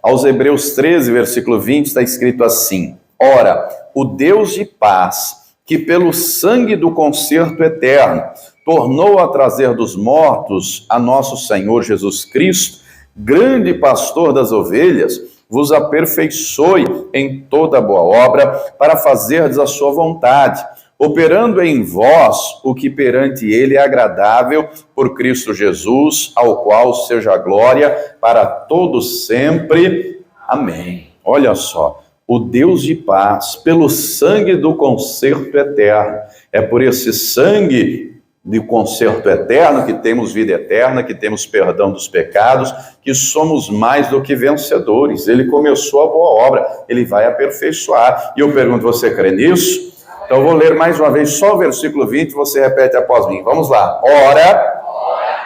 Aos Hebreus 13, versículo 20, está escrito assim: Ora, o Deus de paz, que pelo sangue do concerto eterno tornou a trazer dos mortos a nosso Senhor Jesus Cristo, grande pastor das ovelhas, vos aperfeiçoe em toda boa obra para fazerdes a sua vontade, operando em vós o que perante ele é agradável, por Cristo Jesus, ao qual seja a glória para todos sempre. Amém. Olha só, o Deus de paz, pelo sangue do concerto eterno. É por esse sangue de concerto eterno que temos vida eterna, que temos perdão dos pecados, que somos mais do que vencedores. Ele começou a boa obra, ele vai aperfeiçoar. E eu pergunto, você crê nisso? Então eu vou ler mais uma vez só o versículo 20, você repete após mim. Vamos lá. Ora,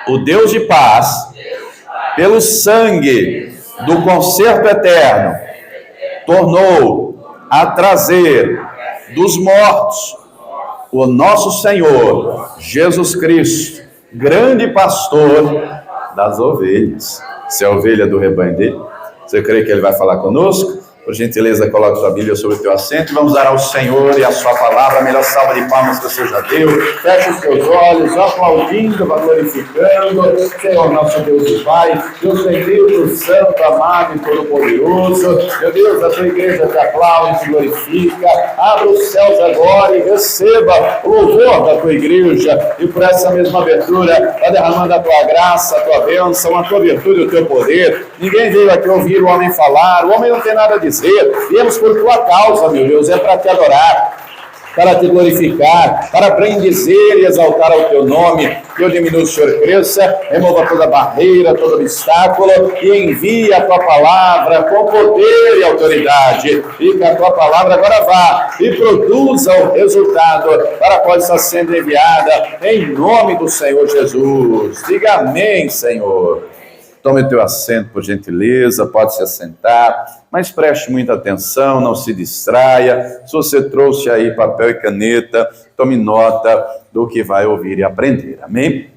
o Deus de paz, pelo sangue do concerto eterno, tornou a trazer dos mortos o nosso Senhor Jesus Cristo, grande pastor das ovelhas. Você é a ovelha do rebanho dele? Você crê que ele vai falar conosco? Por gentileza, coloque sua Bíblia sobre o teu assento e vamos dar ao Senhor e a sua palavra a melhor salva de palmas que você já deu. Feche os teus olhos, aplaudindo, glorificando. Senhor, nosso Deus e Pai, Deus bendito, santo, amado e todo-poderoso. Meu Deus, a tua igreja te aplaude, te glorifica. Abra os céus agora e receba o louvor da tua igreja. E por essa mesma abertura, vai derramando a tua graça, a tua bênção, a tua virtude e o teu poder. Ninguém veio aqui ouvir o homem falar, o homem não tem nada a dizer. Viemos por tua causa, meu Deus, é para te adorar, para te glorificar, para bendizer e exaltar ao teu nome. Que eu diminua, o Senhor cresça, remova toda barreira, todo obstáculo e envie a tua palavra com poder e autoridade. E que a tua palavra agora vá e produza o resultado para a qual está sendo enviada, em nome do Senhor Jesus. Diga amém, Senhor. Tome o teu assento, por gentileza, pode se assentar, mas preste muita atenção, não se distraia. Se você trouxe aí papel e caneta, tome nota do que vai ouvir e aprender, amém?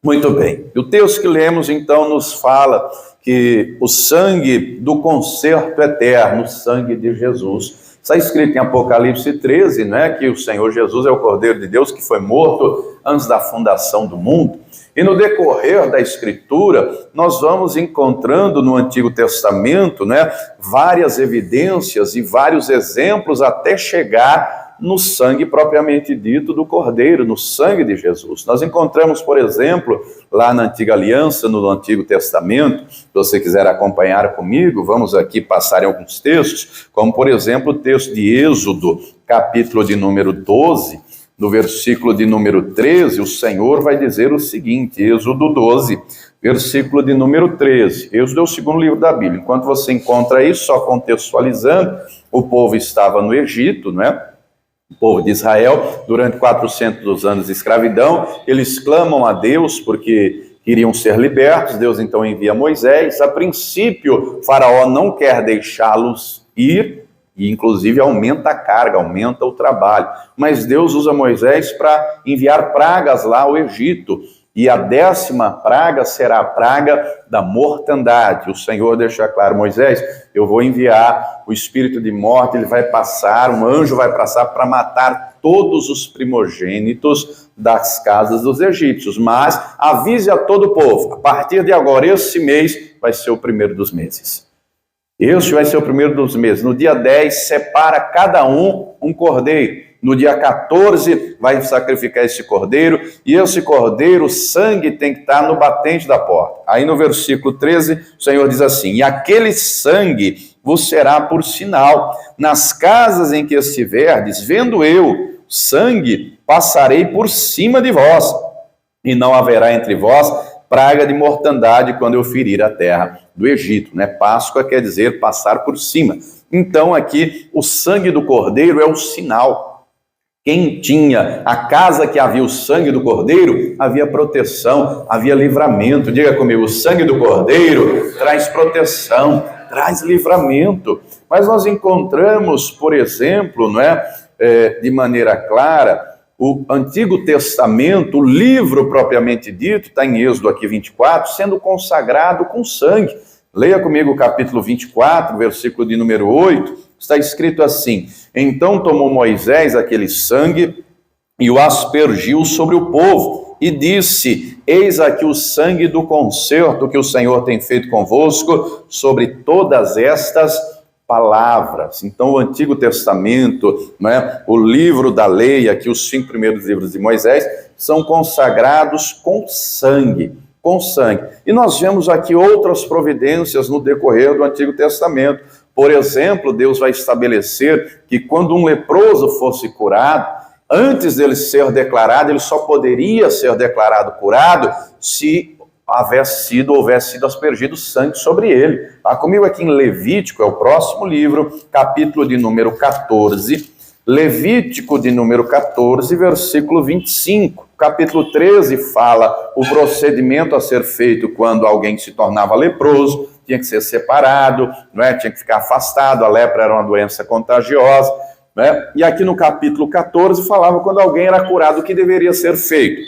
Muito bem. O texto que lemos, então, nos fala que o sangue do concerto eterno, o sangue de Jesus, está escrito em Apocalipse 13, né, que o Senhor Jesus é o Cordeiro de Deus que foi morto antes da fundação do mundo. E no decorrer da Escritura, nós vamos encontrando no Antigo Testamento, né, várias evidências e vários exemplos até chegar no sangue propriamente dito do Cordeiro, no sangue de Jesus. Nós encontramos, por exemplo, lá na Antiga Aliança, no Antigo Testamento, se você quiser acompanhar comigo, vamos aqui passar em alguns textos, como por exemplo o texto de Êxodo, capítulo de número 12, no versículo de número 13, o Senhor vai dizer o seguinte, Êxodo 12, versículo de número 13. Êxodo é o segundo livro da Bíblia. Enquanto você encontra isso, só contextualizando, o povo estava no Egito, né? O povo de Israel, durante 400 anos de escravidão, eles clamam a Deus porque queriam ser libertos. Deus então envia Moisés. A princípio, Faraó não quer deixá-los ir, e inclusive aumenta a carga, aumenta o trabalho. Mas Deus usa Moisés para enviar pragas lá ao Egito. E a 10ª praga será a praga da mortandade. O Senhor deixa claro, Moisés, eu vou enviar o espírito de morte, ele vai passar, um anjo vai passar para matar todos os primogênitos das casas dos egípcios. Mas avise a todo o povo, a partir de agora, esse mês vai ser o primeiro dos meses. Este vai ser o primeiro dos meses. No dia 10, separa cada um cordeiro. No dia 14, vai sacrificar esse cordeiro. E esse cordeiro, o sangue tem que estar no batente da porta. Aí no versículo 13, o Senhor diz assim: e aquele sangue vos será por sinal. Nas casas em que estiverdes, vendo eu sangue, passarei por cima de vós. E não haverá entre vós praga de mortandade quando eu ferir a terra do Egito, né? Páscoa quer dizer passar por cima. Então aqui o sangue do cordeiro é o sinal. Quem tinha a casa que havia o sangue do cordeiro, havia proteção, havia livramento. Diga comigo, o sangue do cordeiro traz proteção, traz livramento. Mas nós encontramos, por exemplo, não é, de maneira clara, o Antigo Testamento, o livro propriamente dito, está em Êxodo aqui 24, sendo consagrado com sangue. Leia comigo o capítulo 24, versículo de número 8, está escrito assim: então tomou Moisés aquele sangue e o aspergiu sobre o povo, e disse: eis aqui o sangue do concerto que o Senhor tem feito convosco sobre todas estas palavras. Então o Antigo Testamento, né, o livro da lei, aqui os 5 primeiros livros de Moisés, são consagrados com sangue. Com sangue. E nós vemos aqui outras providências no decorrer do Antigo Testamento. Por exemplo, Deus vai estabelecer que quando um leproso fosse curado, antes dele ser declarado, ele só poderia ser declarado curado se houvesse sido aspergido sangue sobre ele. Tá comigo aqui em Levítico, é o próximo livro, capítulo de número 14, Levítico de número 14, versículo 25. Capítulo 13 fala o procedimento a ser feito quando alguém se tornava leproso, tinha que ser separado, né? Tinha que ficar afastado, a lepra era uma doença contagiosa, né? E aqui no capítulo 14 falava quando alguém era curado, o que deveria ser feito.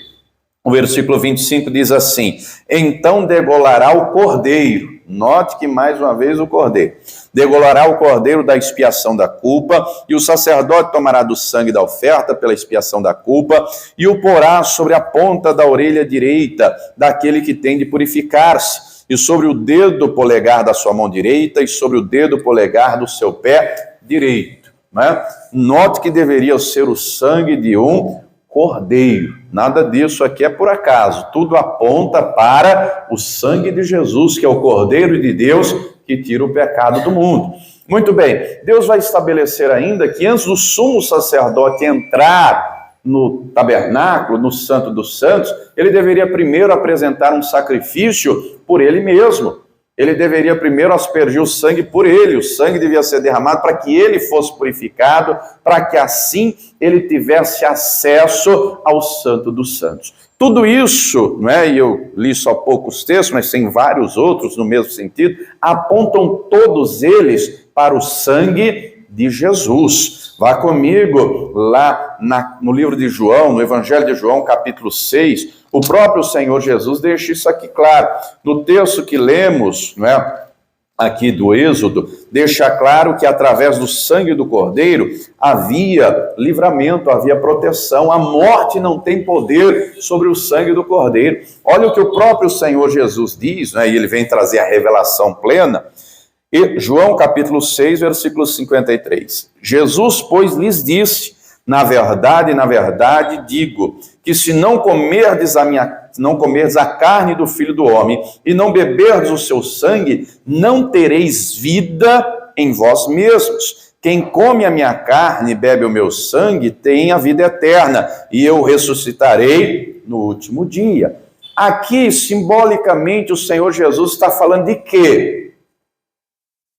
O versículo 25 diz assim: então degolará o cordeiro. Note que mais uma vez o cordeiro. Degolará o cordeiro da expiação da culpa, e o sacerdote tomará do sangue da oferta pela expiação da culpa, e o porá sobre a ponta da orelha direita daquele que tem de purificar-se, e sobre o dedo polegar da sua mão direita, e sobre o dedo polegar do seu pé direito. Né? Note que deveria ser o sangue de um cordeiro. Nada disso aqui é por acaso. Tudo aponta para o sangue de Jesus, que é o Cordeiro de Deus que tira o pecado do mundo. Muito bem, Deus vai estabelecer ainda que antes do sumo sacerdote entrar no tabernáculo, no Santo dos Santos, ele deveria primeiro apresentar um sacrifício por ele mesmo. Ele deveria primeiro aspergir o sangue por ele, o sangue devia ser derramado para que ele fosse purificado, para que assim ele tivesse acesso ao Santo dos Santos. Tudo isso, não é? E eu li só poucos textos, mas tem vários outros no mesmo sentido, apontam todos eles para o sangue de Jesus. Vá comigo lá no livro de João, no Evangelho de João, capítulo 6, o próprio Senhor Jesus deixa isso aqui claro. No texto que lemos, não é, aqui do Êxodo, deixa claro que através do sangue do Cordeiro havia livramento, havia proteção. A morte não tem poder sobre o sangue do Cordeiro. Olha o que o próprio Senhor Jesus diz, né, e ele vem trazer a revelação plena. E João capítulo 6, versículo 53. Jesus, pois, lhes disse: na verdade, digo, que se não comerdes a carne do Filho do Homem e não beberdes o seu sangue, não tereis vida em vós mesmos. Quem come a minha carne e bebe o meu sangue tem a vida eterna, e eu ressuscitarei no último dia. Aqui, simbolicamente, o Senhor Jesus está falando de quê?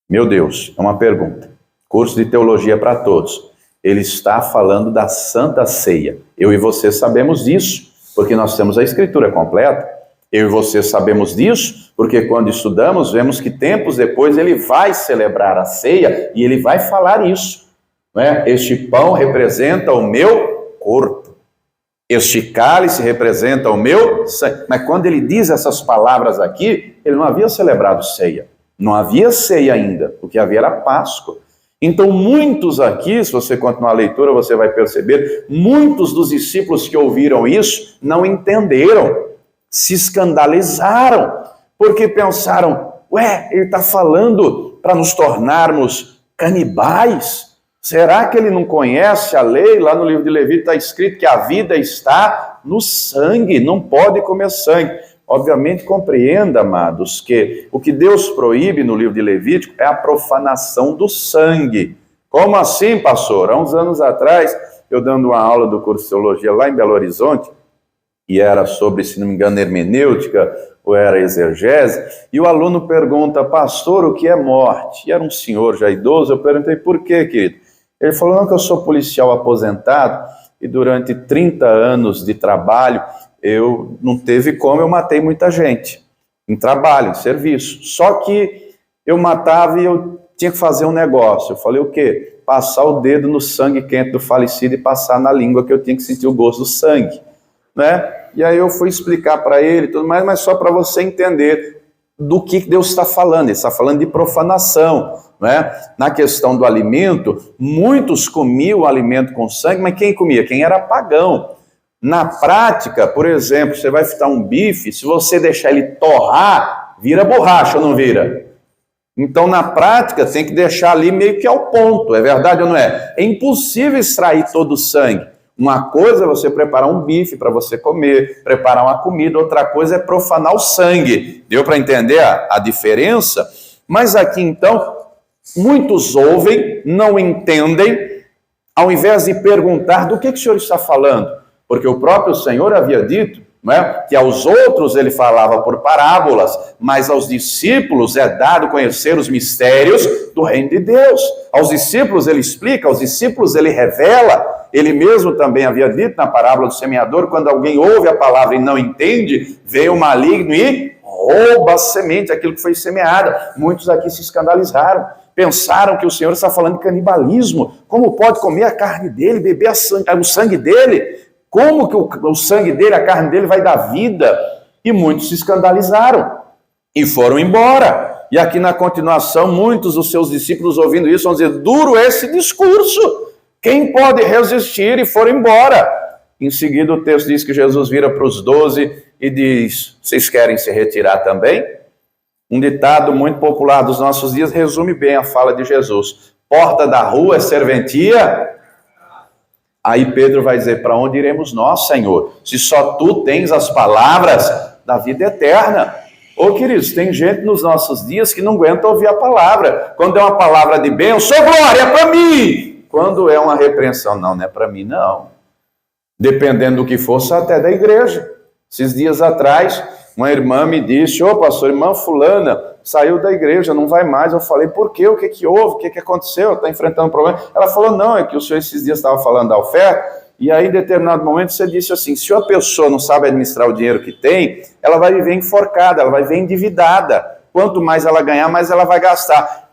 Meu Deus, é uma pergunta. Curso de teologia para todos. Ele está falando da Santa Ceia. Eu e você sabemos disso, porque nós temos a Escritura completa. Eu e você sabemos disso, porque quando estudamos, vemos que tempos depois ele vai celebrar a ceia e ele vai falar isso. Não é? Este pão representa o meu corpo. Este cálice representa o meu sangue. Mas quando ele diz essas palavras aqui, ele não havia celebrado ceia. Não havia ceia ainda. O que havia era Páscoa. Então, muitos aqui, se você continuar a leitura, você vai perceber, muitos dos discípulos que ouviram isso não entenderam, se escandalizaram, porque pensaram: ué, ele está falando para nos tornarmos canibais? Será que ele não conhece a lei? Lá no livro de Levítico está escrito que a vida está no sangue, não pode comer sangue. Obviamente, compreenda, amados, que o que Deus proíbe no livro de Levítico é a profanação do sangue. Como assim, pastor? Há uns anos atrás, eu dando uma aula do curso de teologia lá em Belo Horizonte, e era sobre, se não me engano, hermenêutica, ou era exegese, e o aluno pergunta: pastor, o que é morte? E era um senhor já idoso. Eu perguntei: por quê, querido? Ele falou: não, que eu sou policial aposentado, e durante 30 anos de trabalho, eu não teve como, eu matei muita gente, em trabalho, em serviço. Só que eu matava e eu tinha que fazer um negócio. Eu falei: o quê? Passar o dedo no sangue quente do falecido e passar na língua, que eu tinha que sentir o gosto do sangue, né? E aí eu fui explicar para ele tudo mais, mas só para você entender. do que Deus está falando. Ele está falando de profanação, não é? Na questão do alimento, muitos comiam o alimento com sangue, mas quem comia? Quem era pagão. Na prática, por exemplo, você vai fritar um bife, se você deixar ele torrar, vira borracha ou não vira? Então, na prática, tem que deixar ali meio que ao ponto, é verdade ou não é? É impossível extrair todo o sangue. Uma coisa é você preparar um bife para você comer, preparar uma comida, outra coisa é profanar o sangue. Deu para entender a diferença? Mas aqui, então, muitos ouvem, não entendem, ao invés de perguntar do que o senhor está falando, porque o próprio Senhor havia dito, não é, que aos outros ele falava por parábolas, mas aos discípulos é dado conhecer os mistérios do reino de Deus. Aos discípulos ele explica, aos discípulos ele revela. Ele mesmo também havia dito na parábola do semeador, quando alguém ouve a palavra e não entende, vem o maligno e rouba a semente, aquilo que foi semeada. Muitos aqui se escandalizaram, pensaram que o Senhor está falando de canibalismo. Como pode comer a carne dele, beber o sangue dele? Como que o sangue dele, a carne dele vai dar vida? E muitos se escandalizaram e foram embora. E aqui na continuação, muitos dos seus discípulos ouvindo isso vão dizer, duro esse discurso, quem pode resistir? E foram embora. Em seguida o texto diz que Jesus vira para os 12 e diz, vocês querem se retirar também? Um ditado muito popular dos nossos dias resume bem a fala de Jesus. Porta da rua é serventia. Aí Pedro vai dizer, para onde iremos nós, Senhor? Se só tu tens as palavras da vida eterna. Ô queridos, tem gente nos nossos dias que não aguenta ouvir a palavra. Quando é uma palavra de bênção, glória é para mim. Quando é uma repreensão, não é para mim, não. Dependendo do que fosse, até da igreja. Esses dias atrás, uma irmã me disse, pastor, irmã fulana saiu da igreja, não vai mais. Eu falei, por quê? O que que houve? O que que aconteceu? Está enfrentando um problema? Ela falou, não, é que o senhor esses dias estava falando da oferta, e aí em determinado momento você disse assim, se a pessoa não sabe administrar o dinheiro que tem, ela vai viver enforcada, ela vai viver endividada. Quanto mais ela ganhar, mais ela vai gastar.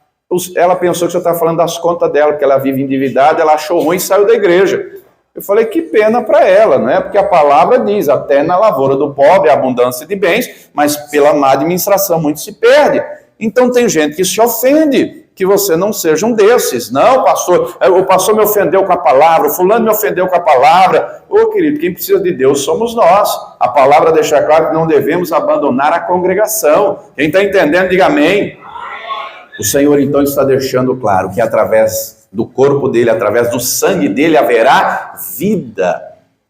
Ela pensou que o senhor estava falando das contas dela, porque ela vive endividada, ela achou ruim e saiu da igreja. Eu falei, que pena para ela, não é? Porque a palavra diz, até na lavoura do pobre a abundância de bens, mas pela má administração muito se perde. Então tem gente que se ofende, que você não seja um desses. Não, pastor, o pastor me ofendeu com a palavra, o fulano me ofendeu com a palavra. Ô querido, quem precisa de Deus somos nós. A palavra deixa claro que não devemos abandonar a congregação. Quem está entendendo, diga amém. O Senhor então está deixando claro que através do corpo dele, através do sangue dele, haverá vida.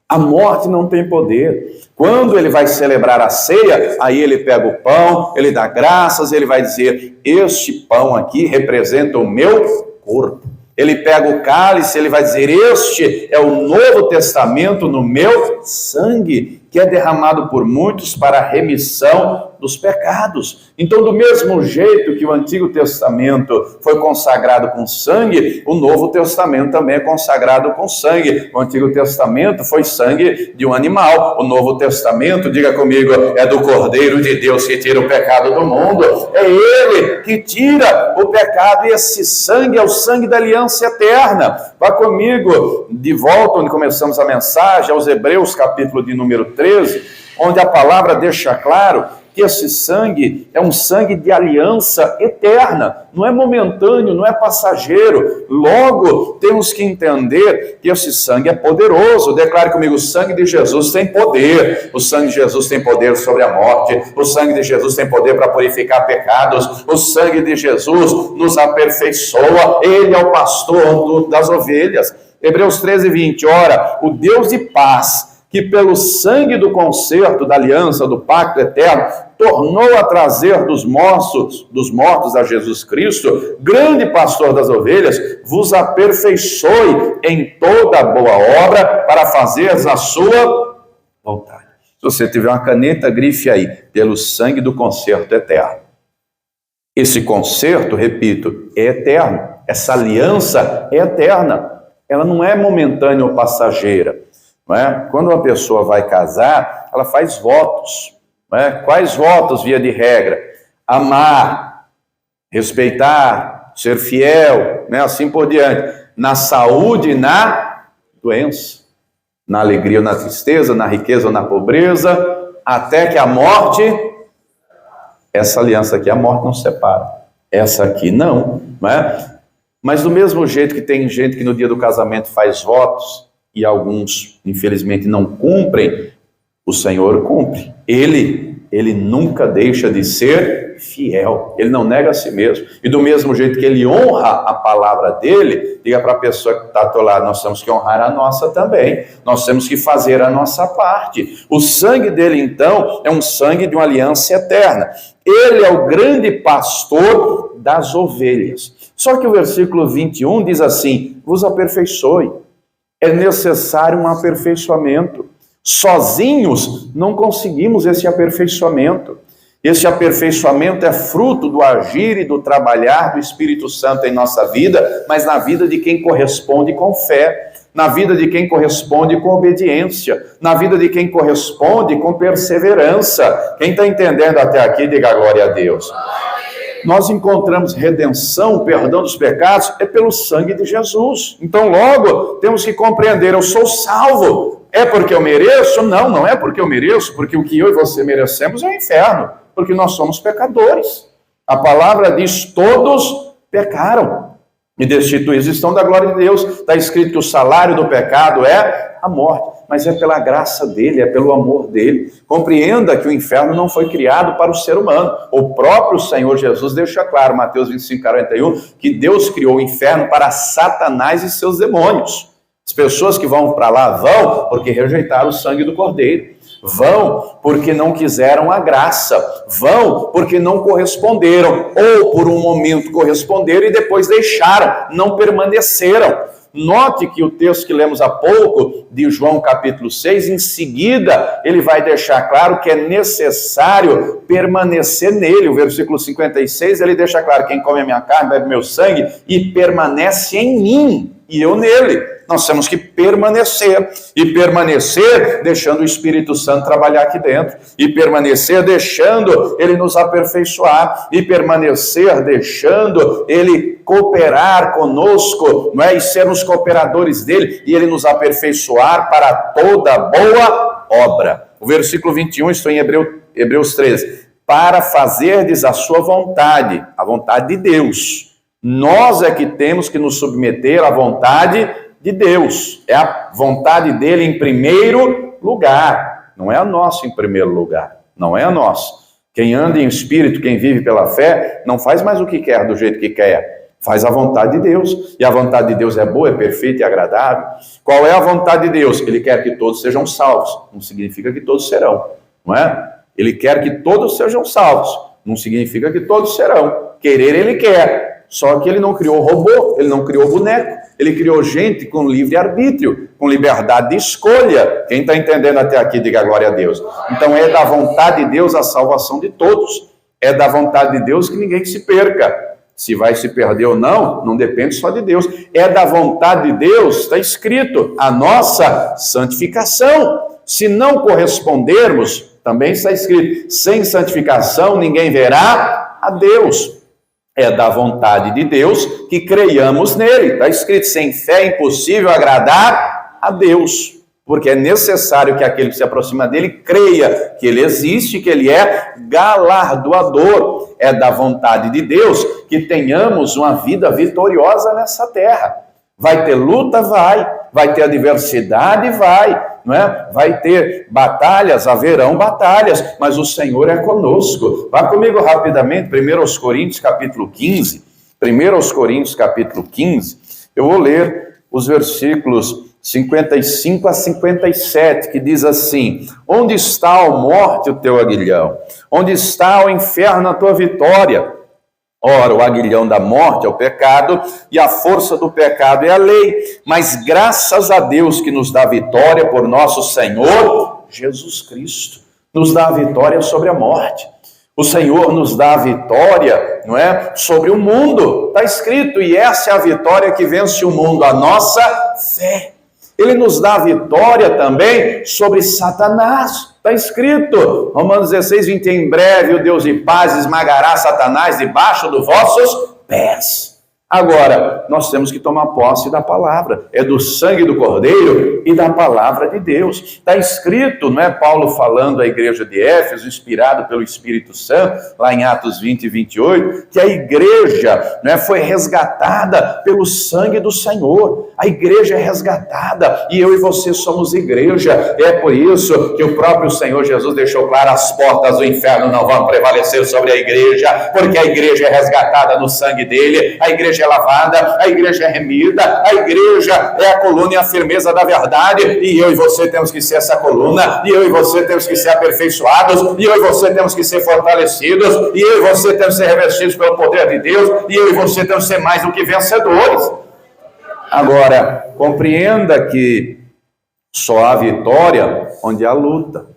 A morte não tem poder. Quando ele vai celebrar a ceia, aí ele pega o pão, ele dá graças, ele vai dizer, este pão aqui representa o meu corpo. Ele pega o cálice, ele vai dizer, este é o Novo Testamento no meu sangue, que é derramado por muitos para a remissão dos pecados. Então, do mesmo jeito que o Antigo Testamento foi consagrado com sangue, o Novo Testamento também é consagrado com sangue. O Antigo Testamento foi sangue de um animal. O Novo Testamento, diga comigo, é do Cordeiro de Deus que tira o pecado do mundo. É Ele que tira o pecado e esse sangue é o sangue da aliança eterna. Vá comigo de volta, onde começamos a mensagem, aos Hebreus, capítulo de número 13, onde a palavra deixa claro que esse sangue é um sangue de aliança eterna, não é momentâneo, não é passageiro. Logo, temos que entender que esse sangue é poderoso. Declare comigo, o sangue de Jesus tem poder. O sangue de Jesus tem poder sobre a morte. O sangue de Jesus tem poder para purificar pecados. O sangue de Jesus nos aperfeiçoa. Ele é o pastor das ovelhas. Hebreus 13, 20. Ora, o Deus de paz, que pelo sangue do concerto, da aliança, do pacto eterno, tornou a trazer dos mortos a Jesus Cristo, grande pastor das ovelhas, vos aperfeiçoe em toda boa obra para fazeres a sua vontade. Se você tiver uma caneta, grife aí, pelo sangue do concerto eterno. Esse concerto, repito, é eterno. Essa aliança é eterna. Ela não é momentânea ou passageira. Não é? Quando uma pessoa vai casar, ela faz votos. Não é? Quais votos, via de regra? Amar, respeitar, ser fiel, né? Assim por diante. Na saúde e na doença. Na alegria ou na tristeza, na riqueza ou na pobreza, até que a morte Essa aliança aqui, a morte não separa. Essa aqui não, não é? Mas do mesmo jeito que tem gente que no dia do casamento faz votos, e alguns, infelizmente, não cumprem, o Senhor cumpre. Ele nunca deixa de ser fiel. Ele não nega a si mesmo. E do mesmo jeito que ele honra a palavra dele, diga para a pessoa que está ao teu lado, nós temos que honrar a nossa também. Nós temos que fazer a nossa parte. O sangue dele, então, é um sangue de uma aliança eterna. Ele é o grande pastor das ovelhas. Só que o versículo 21 diz assim, vos aperfeiçoe. É necessário um aperfeiçoamento. Sozinhos não conseguimos esse aperfeiçoamento. Esse aperfeiçoamento é fruto do agir e do trabalhar do Espírito Santo em nossa vida, mas na vida de quem corresponde com fé, na vida de quem corresponde com obediência, na vida de quem corresponde com perseverança. Quem está entendendo até aqui, diga glória a Deus. Nós encontramos redenção, perdão dos pecados, é pelo sangue de Jesus. Então logo temos que compreender, eu sou salvo. É porque eu mereço? Não, não é porque eu mereço, porque o que eu e você merecemos é o inferno, porque nós somos pecadores. A palavra diz, todos pecaram e destituídos estão da glória de Deus. Está escrito que o salário do pecado é a morte, mas é pela graça dele, é pelo amor dele. Compreenda que o inferno não foi criado para o ser humano. O próprio Senhor Jesus deixa claro, Mateus 25:41, que Deus criou o inferno para Satanás e seus demônios. As pessoas que vão para lá vão porque rejeitaram o sangue do Cordeiro. Vão porque não quiseram a graça. Vão porque não corresponderam. Ou por um momento corresponderam e depois deixaram, não permaneceram. Note que o texto que lemos há pouco, de João capítulo 6, em seguida ele vai deixar claro que é necessário permanecer nele. O versículo 56, ele deixa claro, quem come a minha carne, bebe meu sangue e permanece em mim e eu nele. Nós temos que permanecer, e permanecer deixando o Espírito Santo trabalhar aqui dentro, e permanecer deixando ele nos aperfeiçoar, e permanecer deixando ele cooperar conosco, não é? E sermos cooperadores dele, e ele nos aperfeiçoar para toda boa obra. O versículo 21, estou em Hebreus 13, para fazerdes a sua vontade, a vontade de Deus. Nós é que temos que nos submeter à vontade de Deus. É a vontade dele em primeiro lugar. Não é a nossa em primeiro lugar. Não é a nossa. Quem anda em espírito, quem vive pela fé, não faz mais o que quer do jeito que quer. Faz a vontade de Deus. E a vontade de Deus é boa, é perfeita e agradável. Qual é a vontade de Deus? Ele quer que todos sejam salvos. Não significa que todos serão. Não é? Ele quer que todos sejam salvos. Não significa que todos serão. Querer ele quer. Só que ele não criou robô, ele não criou boneco, ele criou gente com livre-arbítrio, com liberdade de escolha. Quem está entendendo até aqui, diga glória a Deus. Então é da vontade de Deus a salvação de todos. É da vontade de Deus que ninguém se perca. Se vai se perder ou não, não depende só de Deus. É da vontade de Deus, está escrito, a nossa santificação. Se não correspondermos, também está escrito, sem santificação ninguém verá a Deus. É da vontade de Deus que creiamos nele. Está escrito, sem fé é impossível agradar a Deus. Porque é necessário que aquele que se aproxima dele creia que ele existe, que ele é galardoador. É da vontade de Deus que tenhamos uma vida vitoriosa nessa terra. Vai ter luta? Vai ter adversidade? Não é? Vai ter batalhas, haverão batalhas, mas o Senhor é conosco. Vá comigo rapidamente, 1 Coríntios capítulo 15. 1 Coríntios capítulo 15, eu vou ler os versículos 55 a 57, que diz assim, onde está, ó morte, o teu aguilhão? Onde está, ó inferno, a tua vitória? Ora, o aguilhão da morte é o pecado, e a força do pecado é a lei. Mas graças a Deus que nos dá vitória por nosso Senhor Jesus Cristo. Nos dá a vitória sobre a morte. O Senhor nos dá a vitória, não é? Sobre o mundo. Está escrito, e essa é a vitória que vence o mundo, a nossa fé. Ele nos dá a vitória também sobre Satanás. Está escrito, Romanos 16, 20, em breve o Deus de paz esmagará Satanás debaixo dos vossos pés. Agora, nós temos que tomar posse da palavra, é do sangue do Cordeiro e da palavra de Deus. Está escrito, não é Paulo falando à igreja de Éfeso, inspirado pelo Espírito Santo, lá em Atos 20 e 28, que a igreja, não é, foi resgatada pelo sangue do Senhor. A igreja é resgatada e eu e você somos igreja. É por isso que o próprio Senhor Jesus deixou claro: as portas do inferno não vão prevalecer sobre a igreja, porque a igreja é resgatada no sangue dele, a igreja é lavada, a igreja é remida, a igreja é a coluna e a firmeza da verdade, e eu e você temos que ser essa coluna, e eu e você temos que ser aperfeiçoados, e eu e você temos que ser fortalecidos, e eu e você temos que ser revestidos pelo poder de Deus, e eu e você temos que ser mais do que vencedores. Agora, compreenda que só há vitória onde há luta.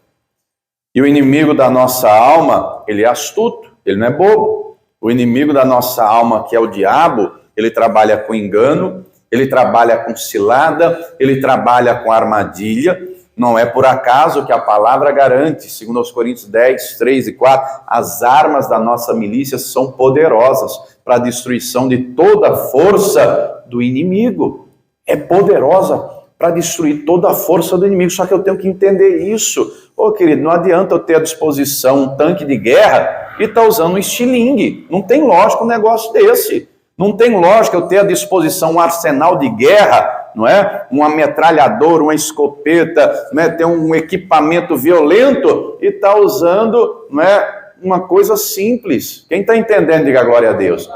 E o inimigo da nossa alma, ele é astuto, ele não é bobo. O inimigo da nossa alma, que é o diabo, ele trabalha com engano, ele trabalha com cilada, ele trabalha com armadilha. Não é por acaso que a palavra garante, segundo aos Coríntios 10, 3 e 4, as armas da nossa milícia são poderosas para a destruição de toda a força do inimigo. É poderosa para destruir toda a força do inimigo, só que eu tenho que entender isso. Ô querido, não adianta eu ter à disposição um tanque de guerra e estar usando um estilingue. Não tem lógica um negócio desse. Não tem lógica eu ter à disposição um arsenal de guerra, não é? Uma metralhadora, uma escopeta, não é? Ter um equipamento violento e estar usando, não é, uma coisa simples. Quem está entendendo, diga glória a Deus.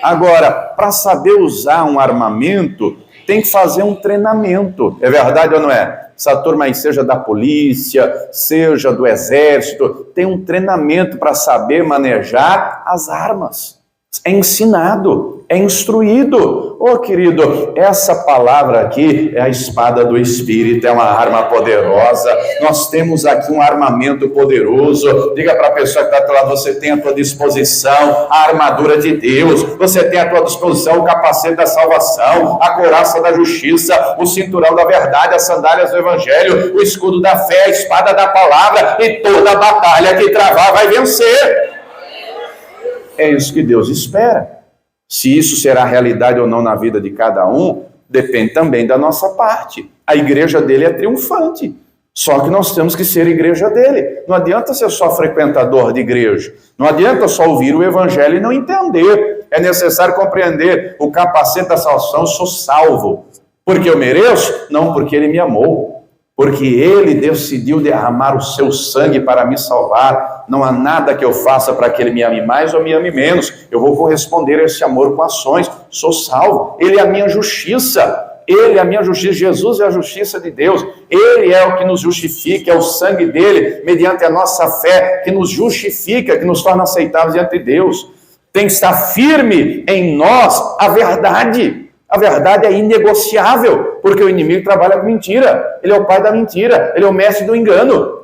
Agora, para saber usar um armamento, tem que fazer um treinamento. É verdade ou não é? Essa turma aí, seja da polícia, seja do exército, tem um treinamento para saber manejar as armas. É ensinado, é instruído. Ô querido, essa palavra aqui é a espada do Espírito, é uma arma poderosa. Nós temos aqui um armamento poderoso. Diga para a pessoa que está do lado: você tem à tua disposição a armadura de Deus, você tem à tua disposição o capacete da salvação, a couraça da justiça, o cinturão da verdade, as sandálias do evangelho, o escudo da fé, a espada da palavra, e toda a batalha que travar vai vencer. É isso que Deus espera. Se isso será realidade ou não na vida de cada um, depende também da nossa parte. A igreja dele é triunfante, só que nós temos que ser igreja dele. Não adianta ser só frequentador de igreja, não adianta só ouvir o evangelho e não entender. É necessário compreender o capacete da salvação. Eu sou salvo porque eu mereço? Não, porque ele me amou. Porque ele decidiu derramar o seu sangue para me salvar. Não há nada que eu faça para que ele me ame mais ou me ame menos. Eu vou corresponder a esse amor com ações. Sou salvo. Ele é a minha justiça. Ele é a minha justiça. Jesus é a justiça de Deus. Ele é o que nos justifica. É o sangue dele, mediante a nossa fé, que nos justifica, que nos torna aceitáveis diante de Deus. Tem que estar firme em nós a verdade. A verdade é inegociável, porque o inimigo trabalha com mentira. Ele é o pai da mentira, ele é o mestre do engano.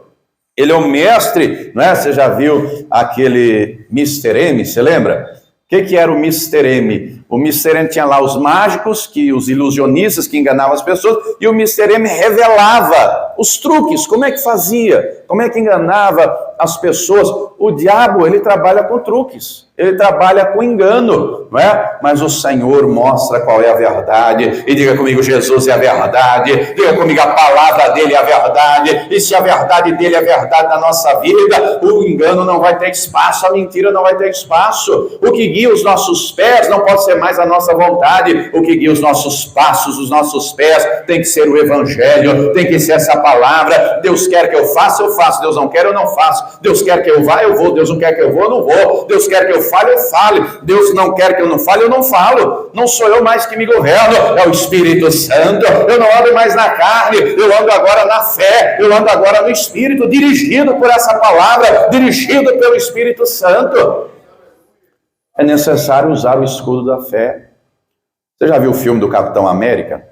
Ele é o mestre, não é? Você já viu aquele Mr. M, você lembra? O que era o Mr. M? O Mr. M tinha lá os mágicos, os ilusionistas que enganavam as pessoas, e o Mr. M revelava os truques, como é que fazia, como é que enganava as pessoas. O diabo, ele trabalha com truques, ele trabalha com engano, não é? Mas o Senhor mostra qual é a verdade, e diga comigo: Jesus é a verdade. Diga comigo: a palavra dele é a verdade, e se a verdade dele é a verdade na nossa vida, o engano não vai ter espaço, a mentira não vai ter espaço. O que guia os nossos pés não pode ser mais a nossa vontade, o que guia os nossos passos, os nossos pés, tem que ser o evangelho, tem que ser essa palavra. Deus quer que eu faça, eu faço. Deus não quer, eu não faço. Deus quer que eu vá, eu vou. Deus não quer que eu vou, eu não vou. Deus quer que eu fale, eu fale. Deus não quer que eu não fale, eu não falo. Não sou eu mais que me governo, é o Espírito Santo. Eu não ando mais na carne, eu ando agora na fé, eu ando agora no Espírito, dirigido por essa palavra, dirigido pelo Espírito Santo. É necessário usar o escudo da fé. Você já viu o filme do Capitão América?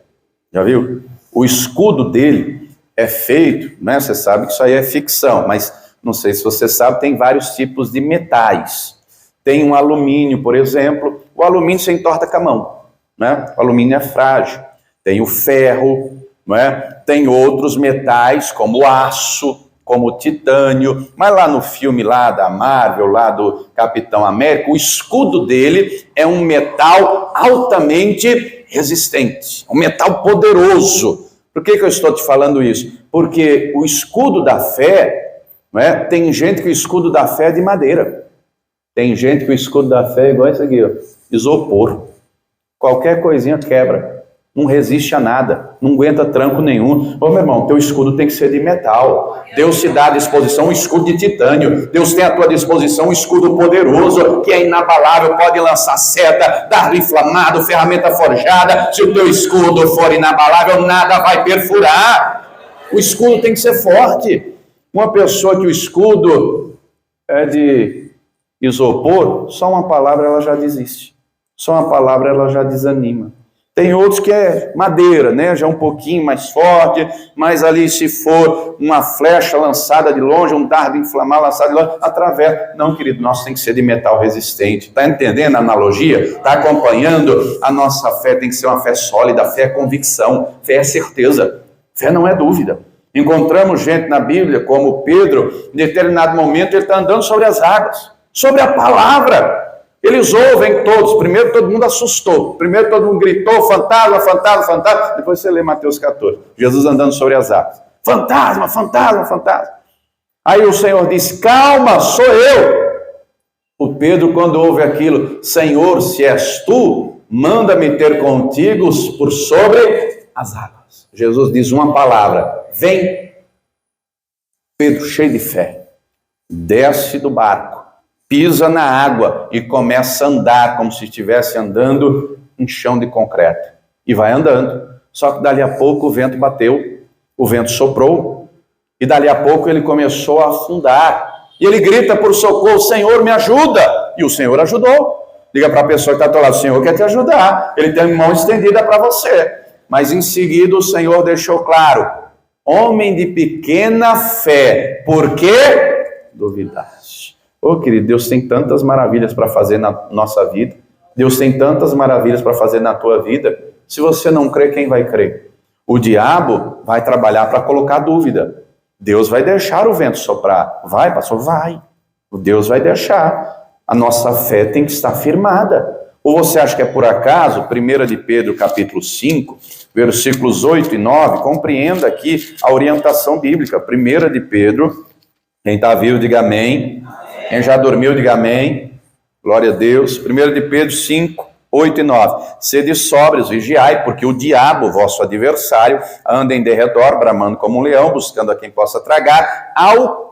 Já viu? O escudo dele é feito, né? Você sabe que isso aí é ficção, mas não sei se você sabe, tem vários tipos de metais. Tem um alumínio, por exemplo. O alumínio você entorta com a mão, né? O alumínio é frágil. Tem o ferro, não é? Tem outros metais, como o aço, como titânio, mas lá no filme lá da Marvel, lá do Capitão América, o escudo dele é um metal altamente resistente, um metal poderoso. Por que eu estou te falando isso? Porque o escudo da fé, não é? Tem gente que o escudo da fé é de madeira. Tem gente que o escudo da fé é igual esse aqui, ó, isopor. Qualquer coisinha quebra. Não resiste a nada. Não aguenta tranco nenhum. Ô, meu irmão, teu escudo tem que ser de metal. Deus te dá à disposição um escudo de titânio. Deus tem à tua disposição um escudo poderoso, que é inabalável, pode lançar seta, dardo inflamado, ferramenta forjada. Se o teu escudo for inabalável, nada vai perfurar. O escudo tem que ser forte. Uma pessoa que o escudo é de isopor, só uma palavra ela já desiste. Só uma palavra ela já desanima. Tem outros que é madeira, né? Já um pouquinho mais forte, mas ali se for uma flecha lançada de longe, um dardo inflamado lançado de longe, através. Não, querido, nosso tem que ser de metal resistente. Está entendendo a analogia? Está acompanhando? A nossa fé tem que ser uma fé sólida, fé é convicção, fé é certeza, fé não é dúvida. Encontramos gente na Bíblia, como Pedro, em determinado momento ele está andando sobre as águas, sobre a palavra. Eles ouvem todos. Primeiro todo mundo assustou. Primeiro todo mundo gritou, fantasma, fantasma, fantasma. Depois você lê Mateus 14. Jesus andando sobre as águas. Fantasma, fantasma, fantasma. Aí o Senhor disse, calma, sou eu. O Pedro, quando ouve aquilo, Senhor, se és tu, manda-me ter contigo por sobre as águas. Jesus diz uma palavra, vem. Pedro, cheio de fé, desce do barco, pisa na água e começa a andar como se estivesse andando em chão de concreto. E vai andando. Só que dali a pouco o vento bateu, o vento soprou, e dali a pouco ele começou a afundar. E ele grita por socorro, Senhor, me ajuda! E o Senhor ajudou. Diga para a pessoa que está ao lado, o Senhor quer te ajudar. Ele tem a mão estendida para você. Mas em seguida o Senhor deixou claro, homem de pequena fé, por que duvidaste? Ô, querido, Deus tem tantas maravilhas para fazer na nossa vida. Deus tem tantas maravilhas para fazer na tua vida. Se você não crê, quem vai crer? O diabo vai trabalhar para colocar dúvida. Deus vai deixar o vento soprar. Vai, pastor? Vai. Deus vai deixar. A nossa fé tem que estar firmada. Ou você acha que é por acaso? 1 de Pedro, capítulo 5, versículos 8 e 9. Compreenda aqui a orientação bíblica. 1 de Pedro, quem está vivo, diga amém. Quem já dormiu, diga amém. Glória a Deus. 1 de Pedro 5, 8 e 9. Sede sóbrios, vigiai, porque o diabo, vosso adversário, anda em derredor, bramando como um leão, buscando a quem possa tragar, ao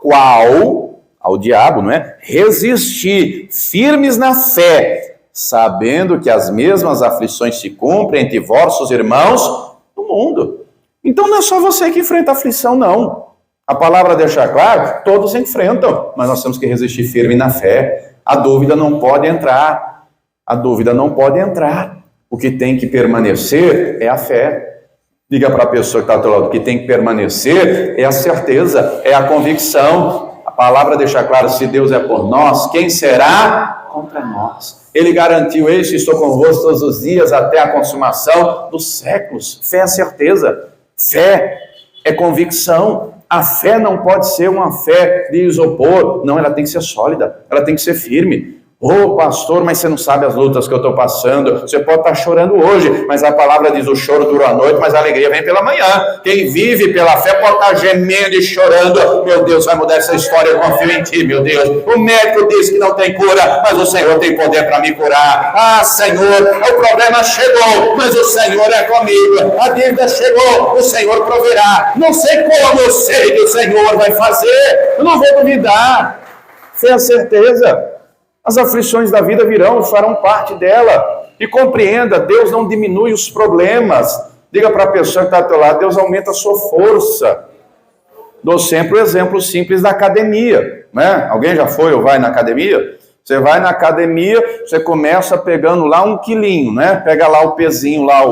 diabo, não é? Resistir, firmes na fé, sabendo que as mesmas aflições se cumprem entre vossos irmãos no mundo. Então não é só você que enfrenta aflição, não. A palavra deixa claro, todos enfrentam, mas nós temos que resistir firme na fé. A dúvida não pode entrar. A dúvida não pode entrar. O que tem que permanecer é a fé. Diga para a pessoa que está ao teu lado, o que tem que permanecer é a certeza, é a convicção. A palavra deixa claro, se Deus é por nós, quem será contra nós? Ele garantiu isso, estou convosco todos os dias até a consumação dos séculos. Fé é certeza. Fé é convicção. A fé não pode ser uma fé de isopor. Não, ela tem que ser sólida. Ela tem que ser firme. Ô, pastor, mas você não sabe as lutas que eu estou passando. Você pode estar chorando hoje, mas a palavra diz, o choro dura a noite, mas a alegria vem pela manhã. Quem vive pela fé pode estar gemendo e chorando. Meu Deus, vai mudar essa história, eu confio em ti, meu Deus. O médico diz que não tem cura, mas o Senhor tem poder para me curar. Ah, Senhor, o problema chegou, mas o Senhor é comigo. A dívida chegou, o Senhor proverá. Não sei como, eu sei que o Senhor vai fazer. Eu não vou duvidar. Tenha certeza. As aflições da vida virão, farão parte dela. E compreenda, Deus não diminui os problemas. Diga para a pessoa que está ao teu lado, Deus aumenta a sua força. Dou sempre o exemplo simples da academia, né? Alguém já foi ou vai na academia? Você vai na academia, você começa pegando lá 1 quilinho, né? Pega lá o pezinho, lá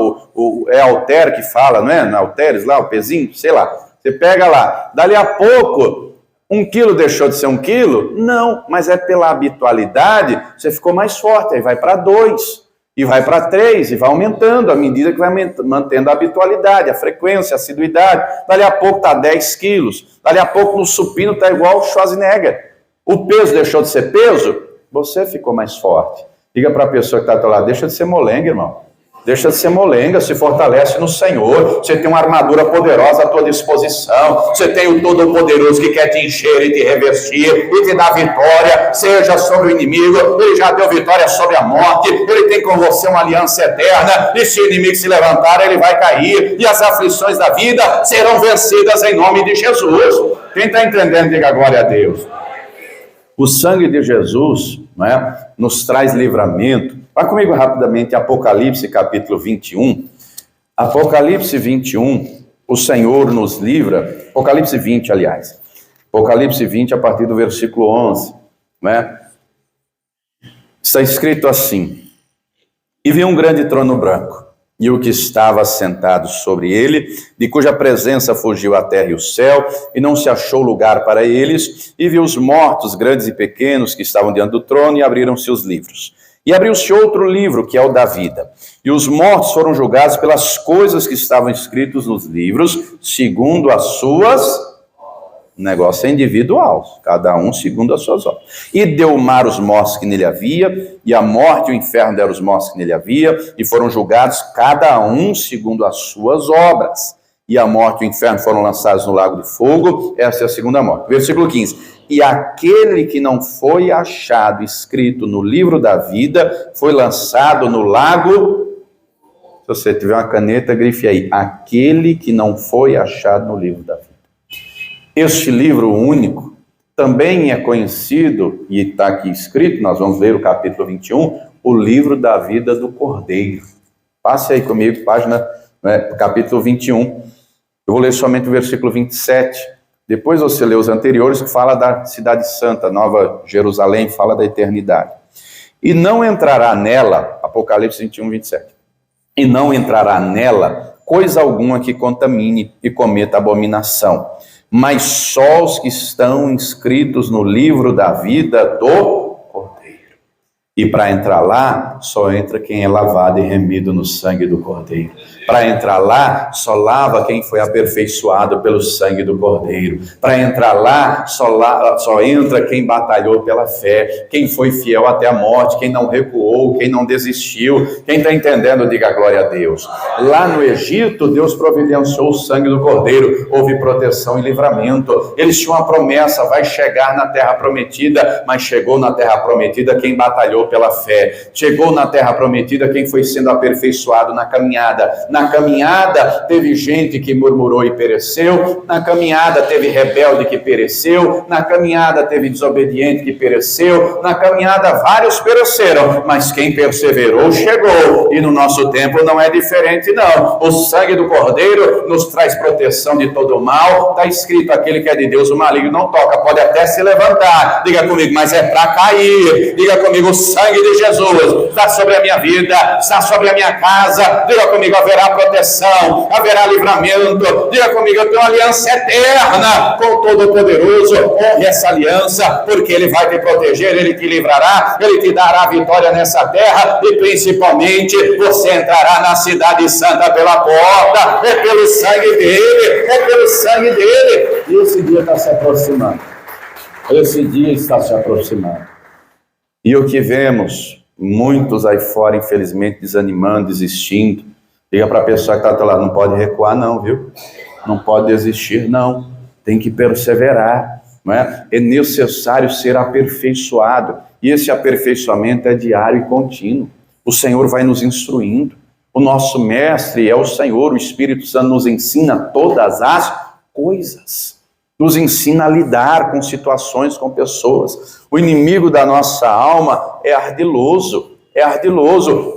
é halter que fala, não é? Na halteres lá, o pezinho, sei lá. Você pega lá, dali a pouco... 1 quilo deixou de ser 1 quilo? Não, mas é pela habitualidade, você ficou mais forte, aí vai para 2. e vai para 3, e vai aumentando à medida que vai mantendo a habitualidade, a frequência, a assiduidade. Dali a pouco está 10 quilos, dali a pouco no supino está igual o Schwarzenegger. O peso deixou de ser peso, você ficou mais forte. Diga para a pessoa que está do lado, deixa de ser molenga, irmão. Deixa de ser molenga, se fortalece no Senhor. Você tem uma armadura poderosa à tua disposição. Você tem o Todo-Poderoso que quer te encher e te revestir e te dar vitória, seja sobre o inimigo. Ele já deu vitória sobre a morte. Ele tem com você uma aliança eterna. E se o inimigo se levantar, ele vai cair. E as aflições da vida serão vencidas em nome de Jesus. Quem está entendendo, diga glória a Deus. O sangue de Jesus, não é, nos traz livramento. Vá comigo rapidamente, Apocalipse capítulo 21. Apocalipse 21, o Senhor nos livra. Apocalipse 20, aliás. Apocalipse 20, a partir do versículo 11. Não é? Está escrito assim: E vi um grande trono branco, e o que estava sentado sobre ele, de cuja presença fugiu a terra e o céu, e não se achou lugar para eles, e vi os mortos, grandes e pequenos, que estavam diante do trono, e abriram-se os livros. E abriu-se outro livro, que é o da vida. E os mortos foram julgados pelas coisas que estavam escritas nos livros, segundo as suas... O negócio é individual, cada um segundo as suas obras. E deu o mar os mortos que nele havia, e a morte e o inferno deram os mortos que nele havia, e foram julgados cada um segundo as suas obras. E a morte e o inferno foram lançados no lago de fogo. Essa é a segunda morte. Versículo 15. E aquele que não foi achado escrito no livro da vida foi lançado no lago. Se você tiver uma caneta, grife aí: aquele que não foi achado no livro da vida. Este livro único também é conhecido, e está aqui escrito, nós vamos ler o capítulo 21, o livro da vida do Cordeiro. Passe aí comigo, página, capítulo 21. Eu vou ler somente o versículo 27. Depois você lê os anteriores, que fala da cidade santa, Nova Jerusalém, fala da eternidade. E não entrará nela, Apocalipse 21, 27. E não entrará nela coisa alguma que contamine e cometa abominação, mas só os que estão inscritos no livro da vida do Cordeiro. E para entrar lá, só entra quem é lavado e remido no sangue do Cordeiro. Para entrar lá, só lava quem foi aperfeiçoado pelo sangue do Cordeiro. Para entrar lá, só entra quem batalhou pela fé, quem foi fiel até a morte, quem não recuou, quem não desistiu. Quem está entendendo, diga glória a Deus. Lá no Egito, Deus providenciou o sangue do Cordeiro, houve proteção e livramento. Eles tinham uma promessa, vai chegar na terra prometida, mas chegou na terra prometida quem batalhou pela fé. Chegou na terra prometida quem foi sendo aperfeiçoado na caminhada. Na caminhada teve gente que murmurou e pereceu, na caminhada teve rebelde que pereceu, na caminhada teve desobediente que pereceu, na caminhada vários pereceram, mas quem perseverou chegou. E no nosso tempo não é diferente não. O sangue do Cordeiro nos traz proteção de todo o mal. Está escrito: aquele que é de Deus o maligno não toca. Pode até se levantar, diga comigo, mas é para cair. Diga comigo: o sangue de Jesus está sobre a minha vida, está sobre a minha casa. Diga comigo: haverá proteção, haverá livramento. Diga comigo: eu tenho uma aliança eterna com o Todo-Poderoso. Honre essa aliança, porque Ele vai te proteger, Ele te livrará, Ele te dará vitória nessa terra, e principalmente você entrará na cidade santa pela porta. É pelo sangue dele, é pelo sangue dele. E esse dia está se aproximando. Esse dia está se aproximando. E o que vemos, muitos aí fora, infelizmente, desanimando, desistindo. Diga para a pessoa que está lá: não pode recuar não, viu? Não pode desistir não, tem que perseverar, não é? É necessário ser aperfeiçoado, e esse aperfeiçoamento é diário e contínuo. O Senhor vai nos instruindo, o nosso mestre é o Senhor, o Espírito Santo nos ensina todas as coisas, nos ensina a lidar com situações, com pessoas. O inimigo da nossa alma é ardiloso,